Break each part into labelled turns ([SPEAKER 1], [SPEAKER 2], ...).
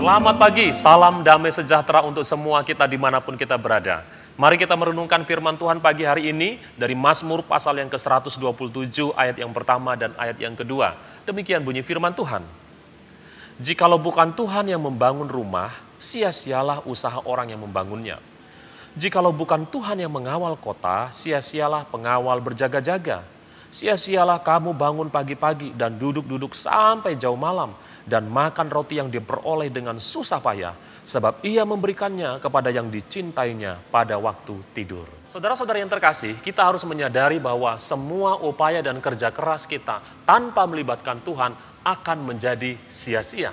[SPEAKER 1] Selamat pagi, salam damai sejahtera untuk semua kita dimanapun kita berada. Mari kita merenungkan firman Tuhan pagi hari ini dari Mazmur pasal yang ke-127 ayat yang pertama dan ayat yang kedua. Demikian bunyi firman Tuhan. Jikalau bukan Tuhan yang membangun rumah, sia-sialah usaha orang yang membangunnya. Jikalau bukan Tuhan yang mengawal kota, sia-sialah pengawal berjaga-jaga. Sia-sialah kamu bangun pagi-pagi dan duduk-duduk sampai jauh malam dan makan roti yang diperoleh dengan susah payah, sebab ia memberikannya kepada yang dicintainya pada waktu tidur. Saudara-saudara yang terkasih, kita harus menyadari bahwa semua upaya dan kerja keras kita tanpa melibatkan Tuhan akan menjadi sia-sia.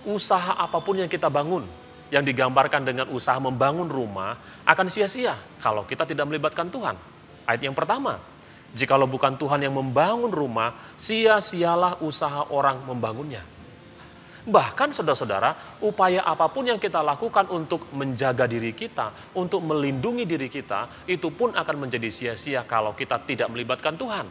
[SPEAKER 1] Usaha apapun yang kita bangun, yang digambarkan dengan usaha membangun rumah, akan sia-sia kalau kita tidak melibatkan Tuhan. Ayat yang pertama, jikalau bukan Tuhan yang membangun rumah, sia-sialah usaha orang membangunnya. Bahkan saudara-saudara, upaya apapun yang kita lakukan untuk menjaga diri kita, untuk melindungi diri kita, itu pun akan menjadi sia-sia kalau kita tidak melibatkan Tuhan.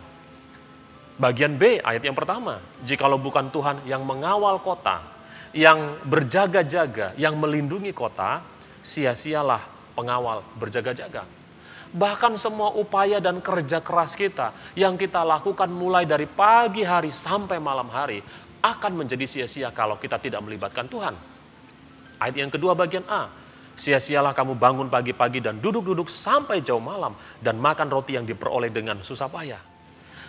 [SPEAKER 1] Bagian B, ayat yang pertama, jikalau bukan Tuhan yang mengawal kota, yang berjaga-jaga, yang melindungi kota, sia-sialah pengawal berjaga-jaga. Bahkan semua upaya dan kerja keras kita yang kita lakukan mulai dari pagi hari sampai malam hari akan menjadi sia-sia kalau kita tidak melibatkan Tuhan. Ayat yang kedua bagian A, sia-sialah kamu bangun pagi-pagi dan duduk-duduk sampai jauh malam dan makan roti yang diperoleh dengan susah payah.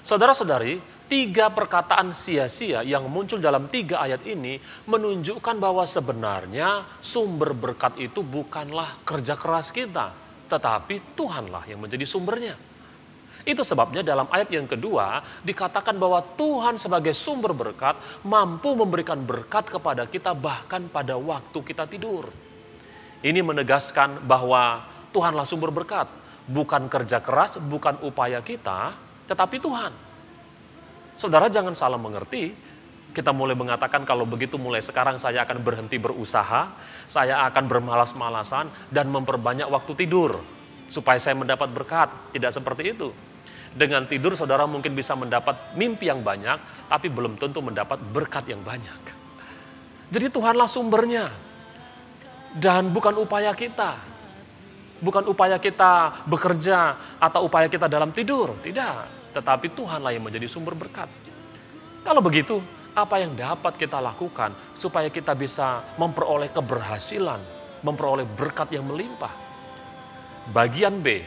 [SPEAKER 1] Saudara-saudari, 3 perkataan sia-sia yang muncul dalam 3 ayat ini menunjukkan bahwa sebenarnya sumber berkat itu bukanlah kerja keras kita, tetapi Tuhanlah yang menjadi sumbernya. Itu sebabnya dalam ayat yang kedua dikatakan bahwa Tuhan sebagai sumber berkat mampu memberikan berkat kepada kita bahkan pada waktu kita tidur. Ini menegaskan bahwa Tuhanlah sumber berkat, bukan kerja keras, bukan upaya kita, tetapi Tuhan. Saudara jangan salah mengerti, kita mulai mengatakan kalau begitu mulai sekarang saya akan berhenti berusaha, saya akan bermalas-malasan dan memperbanyak waktu tidur supaya saya mendapat berkat. Tidak seperti itu. Dengan tidur saudara mungkin bisa mendapat mimpi yang banyak, tapi belum tentu mendapat berkat yang banyak. Jadi Tuhanlah sumbernya. Dan bukan upaya kita. Bukan upaya kita bekerja atau upaya kita dalam tidur. Tidak. Tetapi Tuhanlah yang menjadi sumber berkat. Kalau begitu, apa yang dapat kita lakukan supaya kita bisa memperoleh keberhasilan, memperoleh berkat yang melimpah? Bagian B,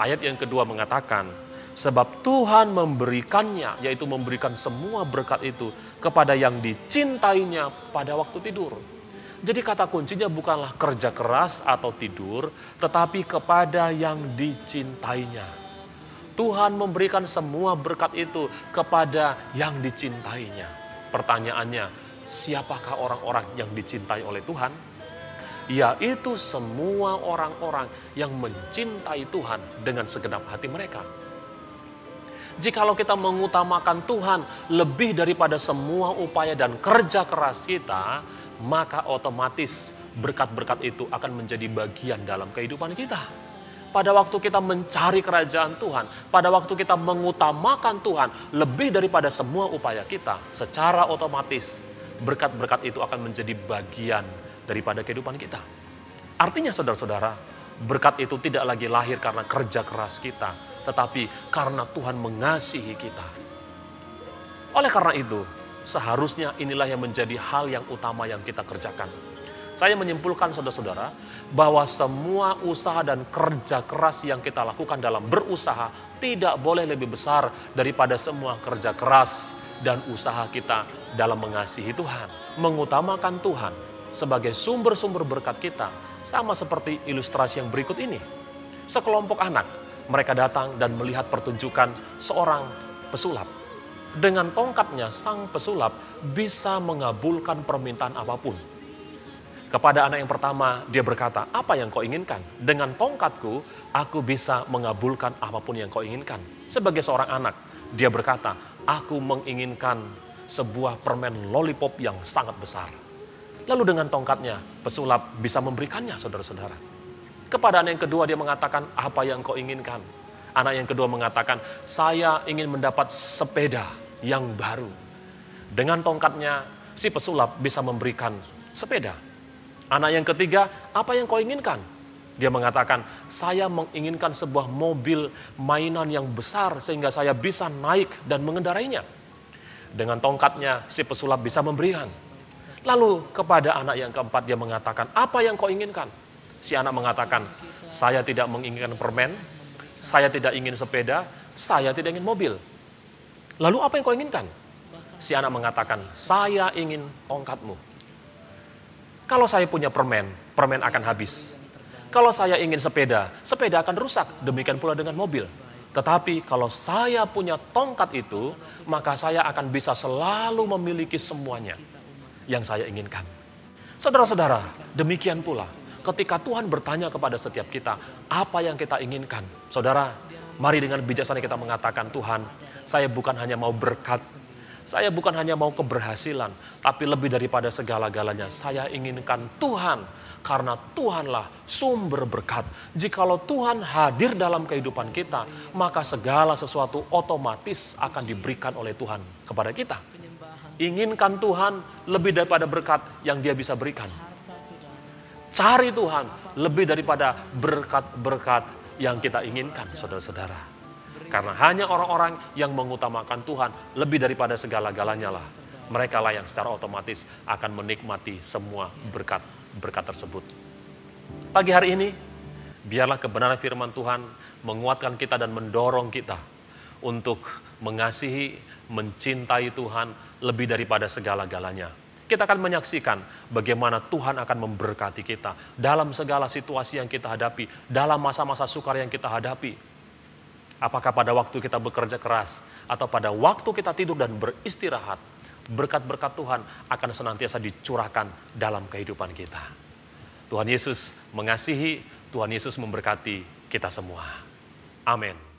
[SPEAKER 1] ayat yang kedua mengatakan, sebab Tuhan memberikannya, yaitu memberikan semua berkat itu kepada yang dicintainya pada waktu tidur. Jadi kata kuncinya bukanlah kerja keras atau tidur, tetapi kepada yang dicintainya. Tuhan memberikan semua berkat itu kepada yang dicintainya. Pertanyaannya, siapakah orang-orang yang dicintai oleh Tuhan? Yaitu semua orang-orang yang mencintai Tuhan dengan segenap hati mereka. Jikalau kita mengutamakan Tuhan lebih daripada semua upaya dan kerja keras kita, maka otomatis berkat-berkat itu akan menjadi bagian dalam kehidupan kita. Pada waktu kita mencari kerajaan Tuhan, pada waktu kita mengutamakan Tuhan lebih daripada semua upaya kita, secara otomatis berkat-berkat itu akan menjadi bagian daripada kehidupan kita. Artinya saudara-saudara, berkat itu tidak lagi lahir karena kerja keras kita, tetapi karena Tuhan mengasihi kita. Oleh karena itu, seharusnya inilah yang menjadi hal yang utama yang kita kerjakan. Saya menyimpulkan saudara-saudara, bahwa semua usaha dan kerja keras yang kita lakukan dalam berusaha tidak boleh lebih besar daripada semua kerja keras dan usaha kita dalam mengasihi Tuhan. Mengutamakan Tuhan sebagai sumber-sumber berkat kita, sama seperti ilustrasi yang berikut ini. Sekelompok anak, mereka datang dan melihat pertunjukan seorang pesulap. Dengan tongkatnya, sang pesulap bisa mengabulkan permintaan apapun. Kepada anak yang pertama, dia berkata, apa yang kau inginkan? Dengan tongkatku, aku bisa mengabulkan apapun yang kau inginkan. Sebagai seorang anak, dia berkata, aku menginginkan sebuah permen lollipop yang sangat besar. Lalu dengan tongkatnya, pesulap bisa memberikannya, saudara-saudara. Kepada anak yang kedua, dia mengatakan, apa yang kau inginkan? Anak yang kedua mengatakan, saya ingin mendapat sepeda yang baru. Dengan tongkatnya, si pesulap bisa memberikan Sepeda. Anak yang ketiga, apa yang kau inginkan? Dia mengatakan, saya menginginkan sebuah mobil mainan yang besar sehingga saya bisa naik dan mengendarainya. Dengan tongkatnya si pesulap bisa memberikan. Lalu kepada anak yang keempat dia mengatakan, apa yang kau inginkan? Si anak mengatakan, saya tidak menginginkan permen, saya tidak ingin sepeda, saya tidak ingin mobil. Lalu apa yang kau inginkan? Si anak mengatakan, saya ingin tongkatmu. Kalau saya punya permen, permen akan habis. Kalau saya ingin sepeda, sepeda akan rusak. Demikian pula dengan mobil. Tetapi kalau saya punya tongkat itu, maka saya akan bisa selalu memiliki semuanya yang saya inginkan. Saudara-saudara, demikian pula ketika Tuhan bertanya kepada setiap kita, apa yang kita inginkan? Saudara, mari dengan bijaksana kita mengatakan, Tuhan, saya bukan hanya mau berkat, saya bukan hanya mau keberhasilan, tapi lebih daripada segala-galanya, saya inginkan Tuhan. Karena Tuhanlah sumber berkat. Jikalau Tuhan hadir dalam kehidupan kita, maka segala sesuatu otomatis akan diberikan oleh Tuhan kepada kita. Inginkan Tuhan lebih daripada berkat yang Dia bisa berikan. Cari Tuhan lebih daripada berkat-berkat yang kita inginkan, saudara-saudara. Karena hanya orang-orang yang mengutamakan Tuhan lebih daripada segala-galanya lah, mereka lah yang secara otomatis akan menikmati semua berkat tersebut. Pagi hari ini, biarlah kebenaran firman Tuhan menguatkan kita dan mendorong kita untuk mengasihi, mencintai Tuhan lebih daripada segala-galanya. Kita akan menyaksikan bagaimana Tuhan akan memberkati kita dalam segala situasi yang kita hadapi, dalam masa-masa sukar yang kita hadapi. Apakah pada waktu kita bekerja keras, atau pada waktu kita tidur dan beristirahat, berkat-berkat Tuhan akan senantiasa dicurahkan dalam kehidupan kita. Tuhan Yesus mengasihi, Tuhan Yesus memberkati kita semua. Amin.